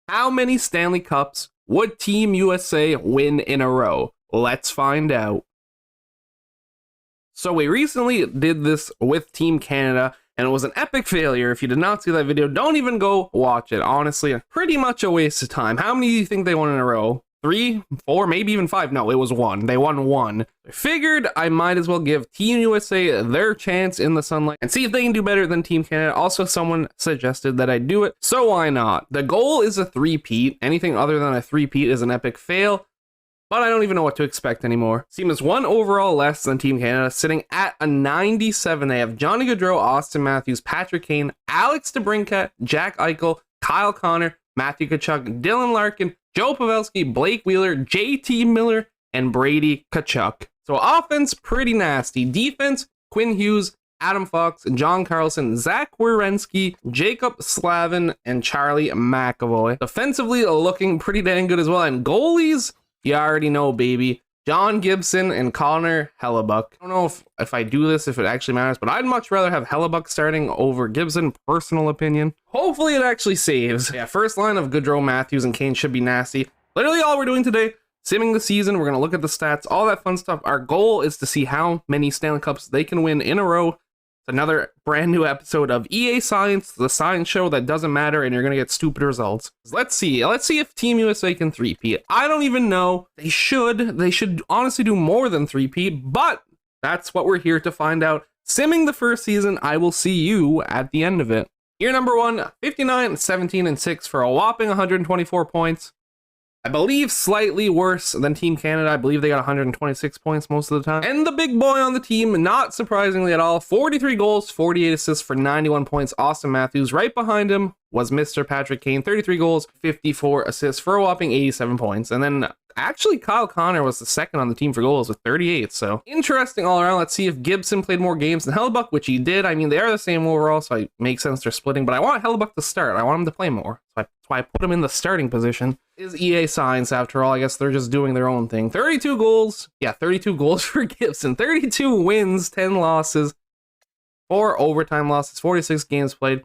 How many Stanley Cups would Team USA win in a row? Let's find out. So we recently did this with Team Canada, and it was an epic failure. If you did not see that video, don't even go watch it. Honestly, pretty much a waste of time. How many do you think they won in a row? 3, 4, maybe even 5? No, it was 1. They won 1. I figured I might as well give Team USA their chance in the sunlight and see if they can do better than Team Canada. Also, someone suggested that I do it, so why not? The goal is a three-peat. Anything other than a three-peat is an epic fail, but I don't even know what to expect anymore. Team is 1 overall less than Team Canada, sitting at a 97. They have Johnny Gaudreau, Austin Matthews, Patrick Kane, Alex DeBrincat, Jack Eichel, Kyle Connor, Matthew Tkachuk, Dylan Larkin, Joe Pavelski, Blake Wheeler, JT Miller, and Brady Tkachuk. So offense, pretty nasty. Defense, Quinn Hughes, Adam Fox, John Carlson, Zach Werenski, Jacob Slavin, and Charlie McAvoy. Defensively, looking pretty dang good as well. And goalies, you already know, baby. John Gibson and Connor Hellebuck. I don't know if I do this, if it actually matters, but I'd much rather have Hellebuck starting over Gibson, personal opinion. Hopefully it actually saves. Yeah, first line of Gaudreau, Matthews, and Kane should be nasty. Literally all we're doing today, simming the season. We're going to look at the stats, all that fun stuff. Our goal is to see how many Stanley Cups they can win in a row. It's another brand new episode of EA Science, the science show that doesn't matter, and you're going to get stupid results. Let's see if Team USA can three-peat. I don't even know. They should honestly do more than three-peat, but that's what we're here to find out. Simming the first season, I will see you at the end of it. Year number 1, 59, 17, and 6 for a whopping 124 points. I believe slightly worse than Team Canada. I believe they got 126 points most of the time. And the big boy on the team, not surprisingly at all, 43 goals, 48 assists for 91 points. Austin Matthews. Right behind him was Mr. Patrick Kane, 33 goals, 54 assists for a whopping 87 points. And then actually Kyle Connor was the second on the team for goals with 38. So interesting all around. Let's see if Gibson played more games than Hellebuck, which he did. I mean, they are the same overall, so it makes sense they're splitting, but I want Hellebuck to start. I want him to play more. So that's why I put him in the starting position. Is EA Science after all. I guess they're just doing their own thing. 32 goals. Yeah, 32 goals for Gibson. 32 wins, 10 losses, 4 overtime losses, 46 games played.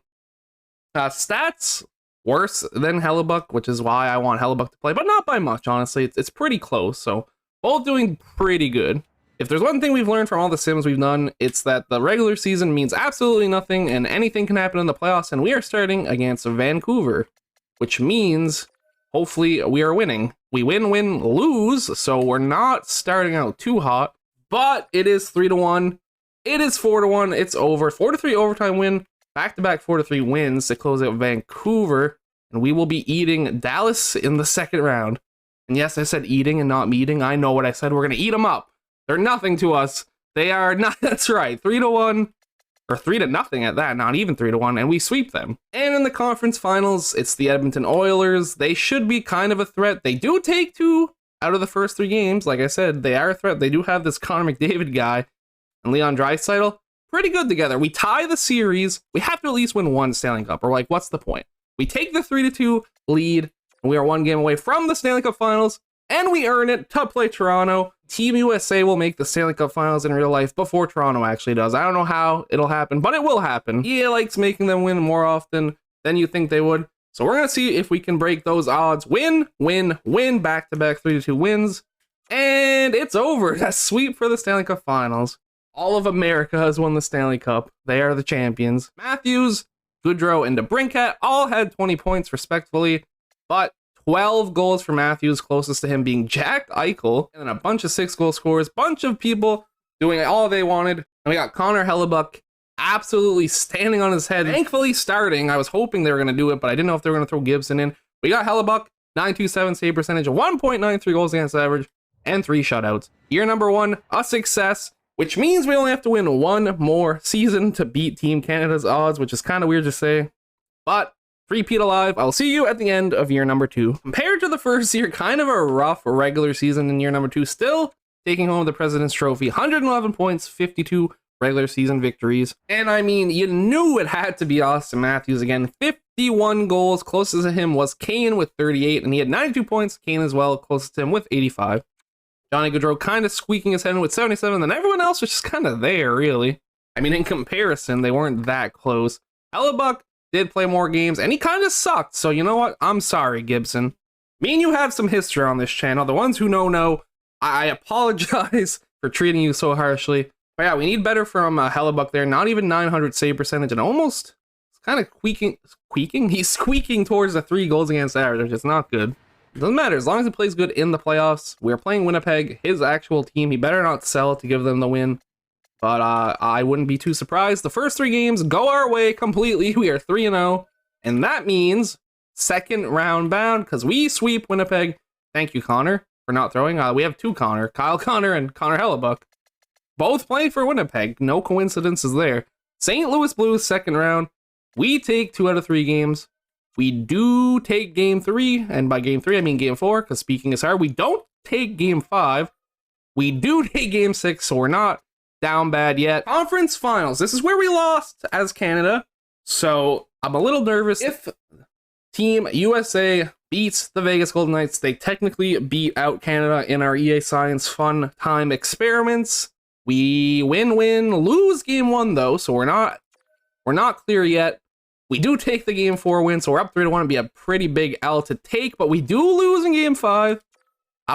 Stats worse than Hellebuck, which is why I want Hellebuck to play, but not by much, honestly. It's pretty close, so both doing pretty good. If there's one thing we've learned from all the sims we've done, it's that the regular season means absolutely nothing, and anything can happen in the playoffs, and we are starting against Vancouver, which means hopefully we are winning. We win, lose, so we're not starting out too hot, but it is 3-1. It is 4-1. It's over. 4-3 overtime win. Back-to-back 4-3 wins to close out Vancouver, and we will be eating Dallas in the second round. And yes, I said eating and not meeting. I know what I said. We're going to eat them up. They're nothing to us. They are not. That's right. 3-1, or 3-0 at that. Not even 3-1, and we sweep them. And in the conference finals, it's the Edmonton Oilers. They should be kind of a threat. They do take 2 out of the first 3 games. Like I said, they are a threat. They do have this Connor McDavid guy and Leon Draisaitl. Pretty good together. We tie the series. We have to at least win 1 Stanley Cup, or like, what's the point? We take the 3-2 lead, and we are 1 game away from the Stanley Cup Finals, and we earn it to play Toronto. Team USA will make the Stanley Cup Finals in real life before Toronto actually does. I don't know how it'll happen, but it will happen. EA likes making them win more often than you think they would. So we're going to see if we can break those odds. Win, back-to-back 3-2 wins, and it's over. That's sweep for the Stanley Cup Finals. All of America has won the Stanley Cup. They are the champions. Matthews, Gaudreau, and DeBrincat all had 20 points respectively, but 12 goals for Matthews, closest to him being Jack Eichel, and then a bunch of 6-goal scorers, bunch of people doing all they wanted. And we got Connor Hellebuck absolutely standing on his head, thankfully starting. I was hoping they were going to do it, but I didn't know if they were going to throw Gibson in. We got Hellebuck, 927 save percentage, 1.93 goals against average, and 3 shutouts. Year number 1, a success, which means we only have to win 1 more season to beat Team Canada's odds, which is kind of weird to say, but three-peat alive. I'll see you at the end of year number 2. Compared to the first year, kind of a rough regular season in year number 2, still taking home the President's Trophy, 111 points, 52 regular season victories. And I mean, you knew it had to be Austin Matthews again. 51 goals. Closest to him was Kane with 38, and he had 92 points. Kane as well, closest to him with 85. Johnny Gaudreau kind of squeaking his head in with 77, and everyone else was just kind of there, really. I mean, in comparison, they weren't that close. Hellebuck, did play more games, and he kind of sucked. So you know what? I'm sorry, Gibson. Me and you have some history on this channel. The ones who know. I apologize for treating you so harshly. But yeah, we need better from Hellebuck there. Not even 900 save percentage, and almost kind of squeaking. He's squeaking towards the 3 goals against average. It's not good. It doesn't matter as long as he plays good in the playoffs. We're playing Winnipeg, his actual team. He better not sell to give them the win. But I wouldn't be too surprised. The first 3 games go our way completely. We are 3-0, and that means second round bound because we sweep Winnipeg. Thank you, Connor, for not throwing. We have 2 Connor, Kyle Connor and Connor Hellebuck, both playing for Winnipeg. No coincidences there. St. Louis Blues second round. We take 2 out of 3 games. We do take game 3, and by game 3 I mean game 4 because speaking is hard. We don't take game 5. We do take game 6, so we're not down bad yet. Conference finals. This is where we lost as Canada, so I'm a little nervous. If Team USA beats the Vegas Golden Knights, they technically beat out Canada in our EA Science Fun Time experiments. We win, lose game 1 though, so we're not clear yet. We do take the game 4 win, so we're up 3-1. It'd be a pretty big L to take, but we do lose in game 5.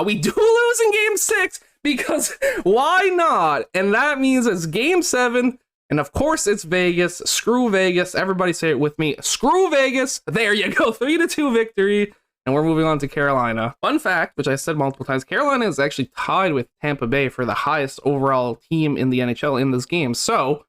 We do lose in game 6 because why not? And that means it's game 7, and of course it's Vegas. Screw Vegas. Everybody say it with me. Screw Vegas. There you go. 3-2 victory. And we're moving on to Carolina. Fun fact, which I said multiple times, Carolina is actually tied with Tampa Bay for the highest overall team in the NHL in this game. So,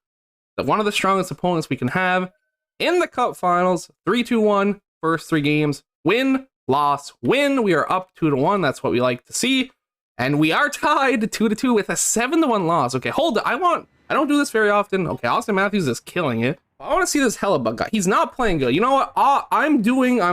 one of the strongest opponents we can have in the Cup Finals. 3-2-1, first 3 games. Win, loss, win. We are up 2-1. That's what we like to see. And we are tied 2-2 with a 7-1 loss. Okay, hold it. I don't do this very often. Okay, Austin Matthews is killing it. I want to see this Hellebuck guy. He's not playing good. You know what? I'm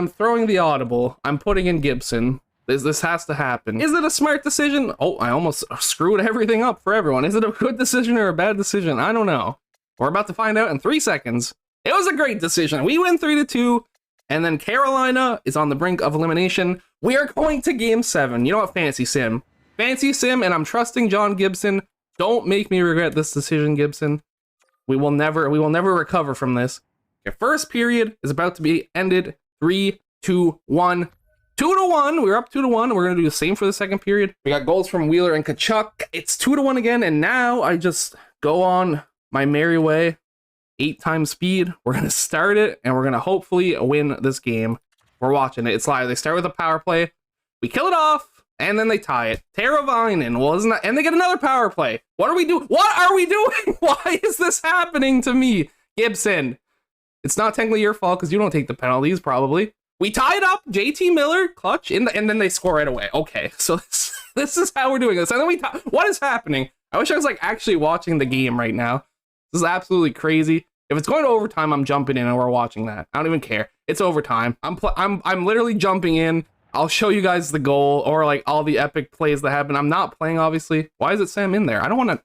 throwing the audible. I'm putting in Gibson. This has to happen. Is it a smart decision? Oh, I almost screwed everything up for everyone. Is it a good decision or a bad decision? I don't know. We're about to find out in 3 seconds. It was a great decision. We win 3-2, and then Carolina is on the brink of elimination. We are going to game 7. You know what? Fantasy Sim. Fantasy Sim, and I'm trusting John Gibson. Don't make me regret this decision, Gibson. We will never recover from this. Your first period is about to be ended. 3-2-1. 2-1. We're up 2-1. We're going to do the same for the second period. We got goals from Wheeler and Kachuk. It's 2-1 again, and now I just go on my merry way. 8 times speed. We're going to start it, and we're going to hopefully win this game. We're watching it. It's live. They start with a power play. We kill it off. And then they tie it. Teravainen, well, isn't that? And they get another power play. What are we doing? What are we doing? Why is this happening to me, Gibson? It's not technically your fault because you don't take the penalties, probably. We tied up. JT Miller, clutch, and then they score right away. Okay, so this is how we're doing this. And then what is happening? I wish I was like actually watching the game right now. This is absolutely crazy. If it's going to overtime, I'm jumping in and we're watching that. I don't even care. It's overtime. I'm literally jumping in. I'll show you guys the goal or like all the epic plays that happen. I'm not playing, obviously. Why is it Sam in there? I don't want to.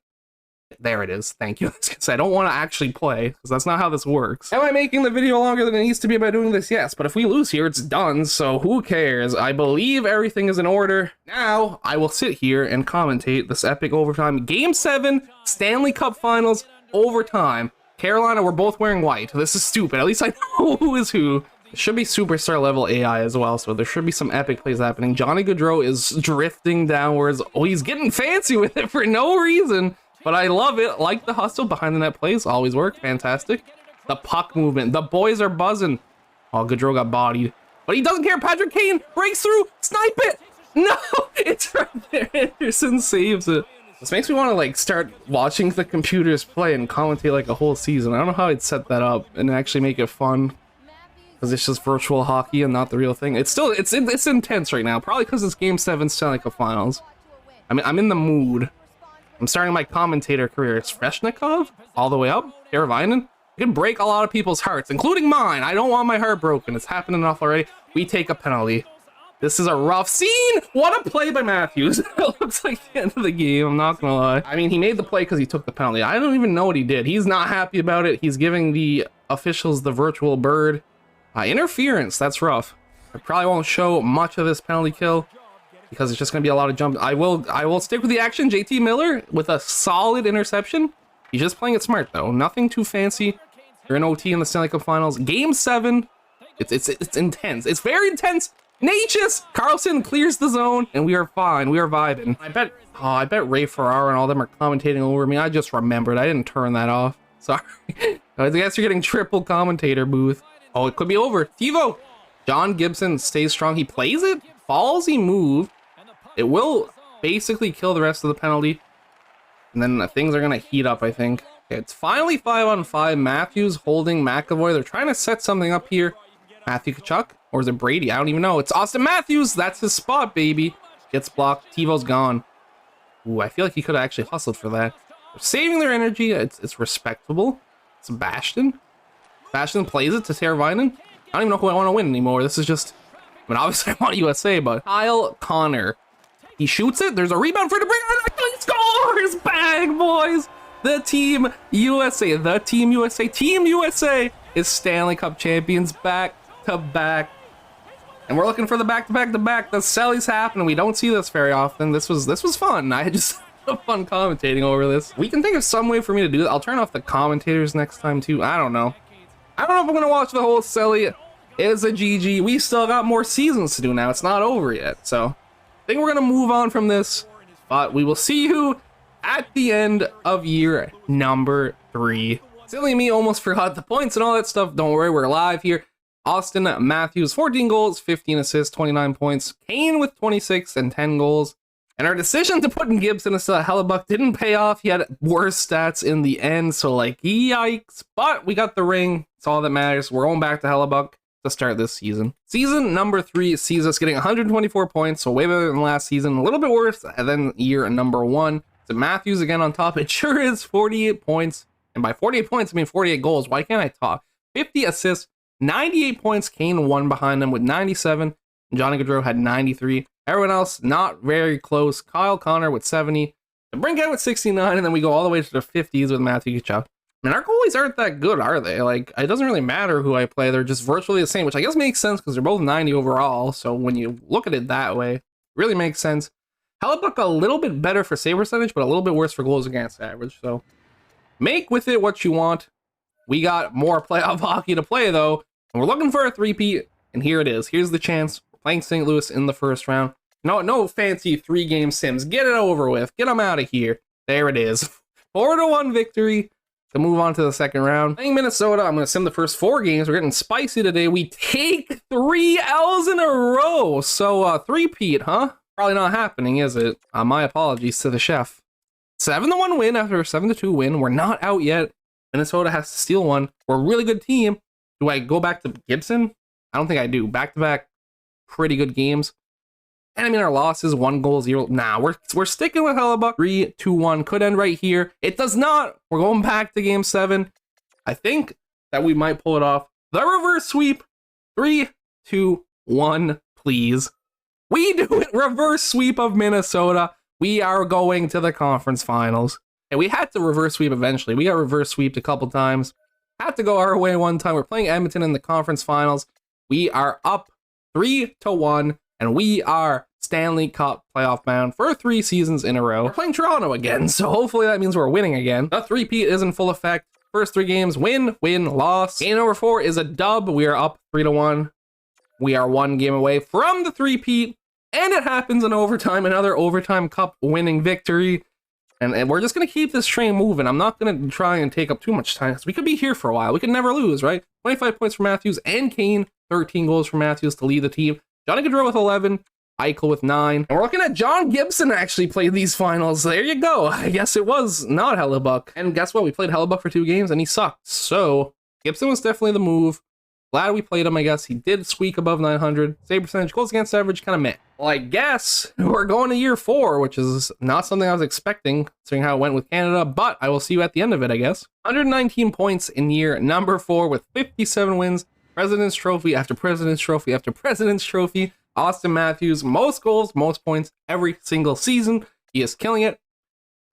There it is. Thank you. I don't want to actually play because that's not how this works. Am I making the video longer than it needs to be by doing this? Yes, but if we lose here, it's done. So who cares? I believe everything is in order. Now I will sit here and commentate this epic overtime. Game 7, Stanley Cup Finals, overtime. Carolina, we're both wearing white. This is stupid. At least I know who is who. It should be superstar level AI as well, so there should be some epic plays happening. Johnny Gaudreau is drifting downwards. Oh, he's getting fancy with it for no reason, but I love it. Like the hustle behind the net plays, always work. Fantastic. The puck movement. The boys are buzzing. Oh, Gaudreau got bodied, but he doesn't care. Patrick Kane breaks through. Snipe it. No, it's right there. Anderson saves it. This makes me want to like start watching the computers play and commentate like a whole season. I don't know how I'd set that up and actually make it fun. Because it's just virtual hockey and not the real thing. It's still, it's intense right now. Probably because it's Game 7 Stanley Cup Finals. I mean, I'm in the mood. I'm starting my commentator career. It's Sveshnikov all the way up. Teravainen. You can break a lot of people's hearts, including mine. I don't want my heart broken. It's happened enough already. We take a penalty. This is a rough scene. What a play by Matthews. It looks like the end of the game. I'm not going to lie. I mean, he made the play because he took the penalty. I don't even know what he did. He's not happy about it. He's giving the officials the virtual bird. Interference, that's rough. I probably won't show much of this penalty kill because it's just going to be a lot of jump. I will stick with the action. JT Miller with a solid interception. He's just playing it smart though. Nothing too fancy. We're in OT in the Stanley Cup Finals. Game 7. It's intense. It's very intense. Natchez! Carlson clears the zone, and we are fine. We are vibing. I bet Ray Ferraro and all them are commentating over me. I just remembered. I didn't turn that off. Sorry. I guess you're getting triple commentator booth. Oh, it could be over. TiVo! John Gibson stays strong. He plays it. Ballsy move. It will basically kill the rest of the penalty. And then things are going to heat up, I think. Okay, it's finally 5-on-5. Matthews holding McAvoy. They're trying to set something up here. Matthew Tkachuk? Or is it Brady? I don't even know. It's Austin Matthews. That's his spot, baby. Gets blocked. TiVo's gone. Ooh, I feel like he could have actually hustled for that. They're saving their energy. It's respectable. Sebastian. Sebastian plays it to Teravainen. I don't even know who I want to win anymore. This is just... I mean, obviously I want USA, but... Kyle Connor. He shoots it. There's a rebound for DeBrey. He scores! Bang, boys! The Team USA. The Team USA. Team USA is Stanley Cup champions back to back. And we're looking for the back-to-back-to-back. The Selly's happening. We don't see this very often. This was fun. I just had fun commentating over this. We can think of some way for me to do that. I'll turn off the commentators next time too. I don't know. I don't know if I'm gonna watch the whole Selly. It's a GG. We still got more seasons to do now. It's not over yet. So I think we're gonna move on from this. But we will see you at the end of year number 3. Silly me, almost forgot the points and all that stuff. Don't worry, we're live here. Austin Matthews, 14 goals, 15 assists, 29 points. Kane with 26 and 10 goals. And our decision to put in Gibson instead of Hellebuck didn't pay off. He had worse stats in the end, so like, yikes. But we got the ring. It's all that matters. We're going back to Hellebuck to start this season. Season number 3 sees us getting 124 points, so way better than last season. A little bit worse than year number 1. So Matthews again on top. It sure is 48 points. And by 48 points, I mean 48 goals. Why can't I talk? 50 assists. 98 points. Kane won behind them with 97. Johnny Gaudreau had 93. Everyone else not very close. Kyle Connor with 70. Brinkat with 69, and then we go all the way to the 50s with Matthew Tkachuk. And our goalies aren't that good, are they? Like, it doesn't really matter who I play. They're just virtually the same, which I guess makes sense because they're both 90 overall. So when you look at it that way, it really makes sense. Hellebuck a little bit better for save percentage, but a little bit worse for goals against average. So make with it what you want. We got more playoff hockey to play, though. And we're looking for a three-peat, and here it is. Here's the chance. We're playing St. Louis in the first round. No fancy 3-game sims. Get it over with. Get them out of here. There it is. 4-1 victory to move on to the second round. Playing Minnesota, I'm going to sim the first 4 games. We're getting spicy today. We take 3 L's in a row. So, three-peat, huh? Probably not happening, is it? My apologies to the chef. 7-1 win after a 7-2 win. We're not out yet. Minnesota has to steal one. We're a really good team. Do I go back to Gibson? I don't think I do. Back-to-back, pretty good games. And I mean, our losses, 1-0. Nah, we're sticking with Hellebuck. 3-2-1 could end right here. It does not. We're going back to game 7. I think that we might pull it off. The reverse sweep. 3-2-1, please. We do it. Reverse sweep of Minnesota. We are going to the conference finals. And we had to reverse sweep eventually. We got reverse sweeped a couple times. Had to go our way one time. We're playing Edmonton in the conference finals. We are up 3-1, and we are Stanley Cup playoff bound for 3 seasons in a row. We're playing Toronto again, so hopefully that means we're winning again. The three-peat is in full effect. First 3 games, win, loss. Game number 4 is a dub. We are up 3-1. We are 1 game away from the three-peat, and it happens in overtime. Another overtime cup winning victory. And we're just going to keep this train moving. I'm not going to try and take up too much time because we could be here for a while. We could never lose, right? 25 points for Matthews and Kane. 13 goals for Matthews to lead the team. Johnny Gaudreau with 11. Eichel with 9. And we're looking at John Gibson actually played these finals. There you go. I guess it was not Hellebuck. And guess what? We played Hellebuck for 2 games and he sucked. So Gibson was definitely the move. Glad we played him, I guess. He did squeak above 900. Save percentage, goals against average, kind of meh. Well, I guess we're going to year 4, which is not something I was expecting, considering how it went with Canada, but I will see you at the end of it, I guess. 119 points in year number 4 with 57 wins. President's Trophy after President's Trophy after President's Trophy. Austin Matthews, most goals, most points every single season. He is killing it.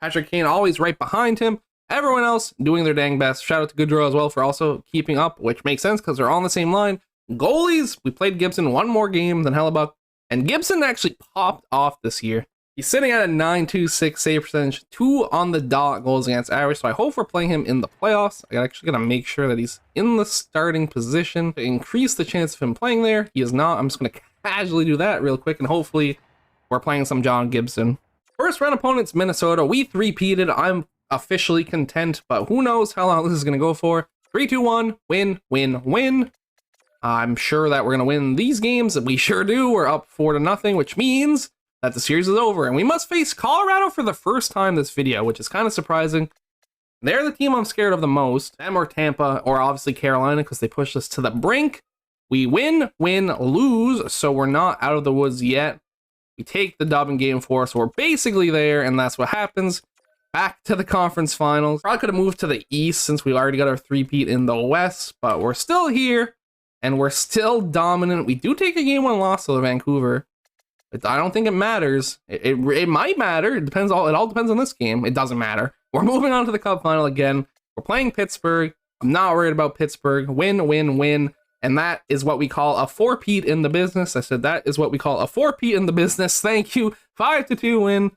Patrick Kane always right behind him. Everyone else doing their dang best. Shout out to Gaudreau as well for also keeping up, which makes sense because they're all on the same line. Goalies, we played Gibson 1 more game than Hellebuck, and Gibson actually popped off this year. He's sitting at a 9.26 save percentage, 2 on the dot goals against average. So I hope we're playing him in the playoffs. I actually gotta make sure that he's in the starting position to increase the chance of him playing there. He is not. I'm just gonna casually do that real quick, and hopefully we're playing some John Gibson. First round opponent's Minnesota. We three-peated. I'm officially content, but who knows how long this is gonna go for. 3-2-1, win, win, win. I'm sure that we're gonna win these games. We sure do. We're up 4-0, which means that the series is over, and we must face Colorado for the first time this video, which is kind of surprising. They're the team I'm scared of the most. Them or Tampa, or obviously Carolina, because they pushed us to the brink. We win, lose, so we're not out of the woods yet. We take the dub in game 4, so we're basically there, and that's what happens. Back to the conference finals. Probably could have moved to the East since we already got our three-peat in the West, but we're still here, and we're still dominant. We do take a game 1 loss to Vancouver. I don't think it matters. It might matter. It depends. It all depends on this game. It doesn't matter. We're moving on to the Cup final again. We're playing Pittsburgh. I'm not worried about Pittsburgh. Win, win, win. And that is what we call a four-peat in the business. I said that is what we call a four-peat in the business. Thank you. 5-2 win.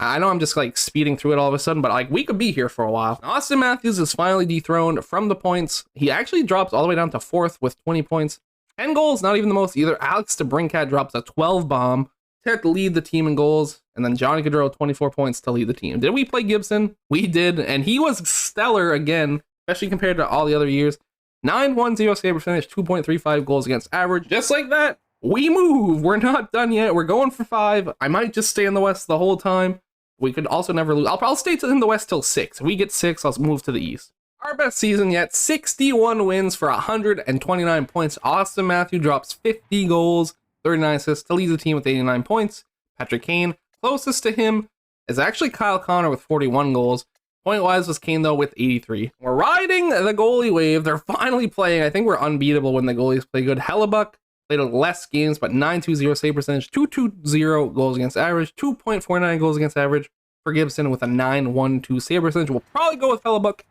I know I'm just like speeding through it all of a sudden, but like we could be here for a while. Austin Matthews is finally dethroned from the points. He actually drops all the way down to 4th with 20 points. 10 goals, not even the most either. Alex DeBrincat drops a 12 bomb to lead the team in goals, and then Johnny Gaudreau 24 points to lead the team. Did we play Gibson? We did, and he was stellar again, especially compared to all the other years. 9.10 save percentage, 2.35 goals against average. Just like that, we move. We're not done yet. We're going for 5. I might just stay in the West the whole time. We could also never lose. I'll probably stay in the West till 6. If we get 6, I'll move to the East. Our best season yet, 61 wins for 129 points. Austin Matthews drops 50 goals, 39 assists to lead the team with 89 points. Patrick Kane, closest to him, is actually Kyle Connor with 41 goals. Point-wise was Kane, though, with 83. We're riding the goalie wave. They're finally playing. I think we're unbeatable when the goalies play good. Hellebuck played less games, but 9.20 save percentage, 2.20 goals against average, 2.49 goals against average for Gibson with a 9.12 save percentage. We'll probably go with Hellebuck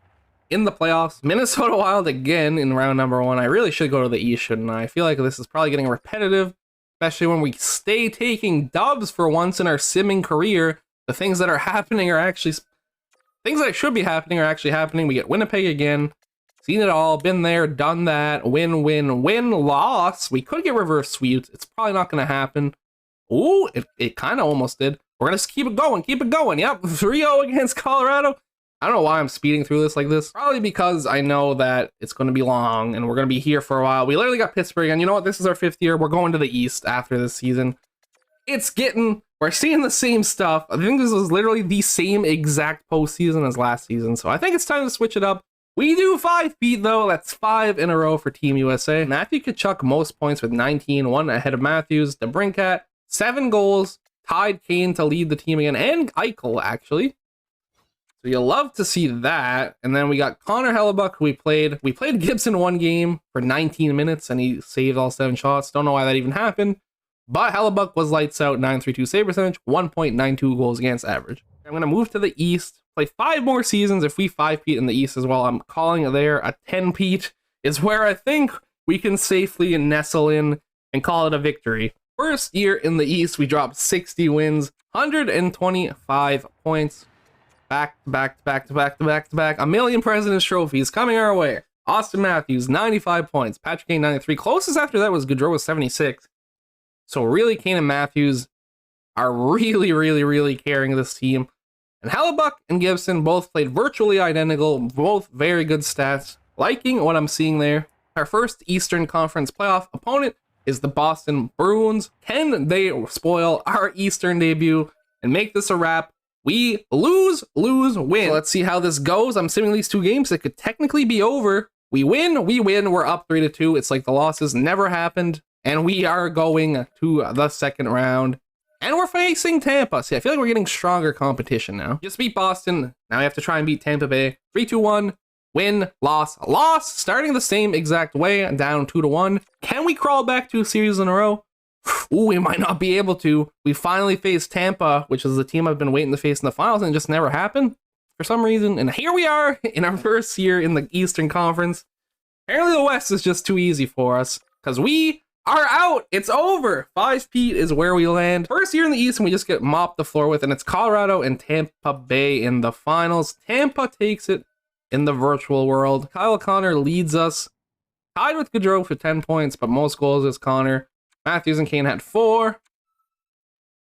in the playoffs. Minnesota Wild again in round number 1. I really should go to the East, shouldn't I? I feel like this is probably getting repetitive, especially when we stay taking dubs for once in our simming career. The things that are happening are actually things that should be happening are actually happening. We get Winnipeg again. Seen it all, been there, done that. Win, win, win, loss. We could get reverse sweeps. It's probably not going to happen. Ooh, it kind of almost did. We're going to keep it going, keep it going. Yep, 3-0 against Colorado. I don't know why I'm speeding through this like this. Probably because I know that it's going to be long and we're going to be here for a while. We literally got Pittsburgh, and you know what? This is our 5th year. We're going to the East after this season. We're seeing the same stuff. I think this was literally the same exact postseason as last season. So I think it's time to switch it up. We do 5-peat though. That's 5 in a row for Team USA. Matthew Tkachuk most points with 19, 1 ahead of Matthews. DeBrincat, 7 goals, tied Kane to lead the team again, and Eichel actually. So you'll love to see that. And then we got Connor Hellebuck, who we played Gibson 1 game for 19 minutes, and he saved all 7 shots. Don't know why that even happened. But Hellebuck was lights out, 9.32 save percentage, 1.92 goals against average. I'm going to move to the East, play 5 more seasons. If we 5-peat in the East as well, I'm calling it there. A 10-peat is where I think we can safely nestle in and call it a victory. First year in the East, we dropped 60 wins, 125 points. Back to back. A million President's trophies coming our way. Austin Matthews, 95 points. Patrick Kane, 93. Closest after that was Gaudreau with 76. So really, Kane and Matthews are really carrying this team. And Hellebuck and Gibson both played virtually identical, both very good stats. Liking what I'm seeing there. Our first Eastern Conference playoff opponent is the Boston Bruins. Can they spoil our Eastern debut and make this a wrap? We lose, win. So let's see how this goes. I'm simming these 2 games. It could technically be over. We win. We're up 3-2. It's like the losses never happened. And we are going to the second round. And we're facing Tampa. See, I feel like we're getting stronger competition now. Just beat Boston. Now we have to try and beat Tampa Bay. 3-2-1. Win, loss. Starting the same exact way, down 2-1. Can we crawl back 2 series in a row? Ooh, we might not be able to. We finally faced Tampa, which is the team I've been waiting to face in the finals, and it just never happened for some reason. And here we are in our first year in the Eastern Conference. Apparently the West is just too easy for us, because we are out. It's over. 5-peat is where we land. First year in the East, and we just get mopped the floor with, and it's Colorado and Tampa Bay in the finals. Tampa takes it in the virtual world. Kyle Connor leads us, tied with Gaudreau for 10 points, but most goals is Connor. Matthews and Kane had 4.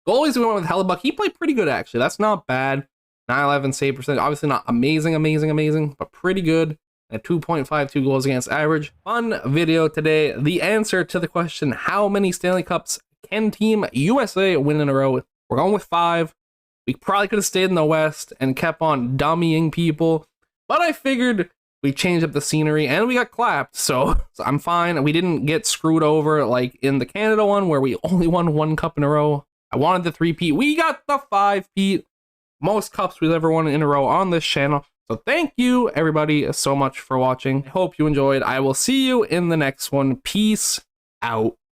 Goalies, we went with Hellebuck. He played pretty good, actually. That's not bad. 911 save percentage. Obviously not amazing, but pretty good. At 2.52 goals against average. Fun video today. The answer to the question, how many Stanley Cups can Team USA win in a row? We're going with 5. We probably could have stayed in the West and kept on dummying people, but I figured we changed up the scenery and we got clapped, so I'm fine. We didn't get screwed over like in the Canada one where we only won 1 cup in a row. I wanted the 3-peat. We got the 5-peat. Most cups we've ever won in a row on this channel. So thank you, everybody, so much for watching. I hope you enjoyed. I will see you in the next one. Peace out.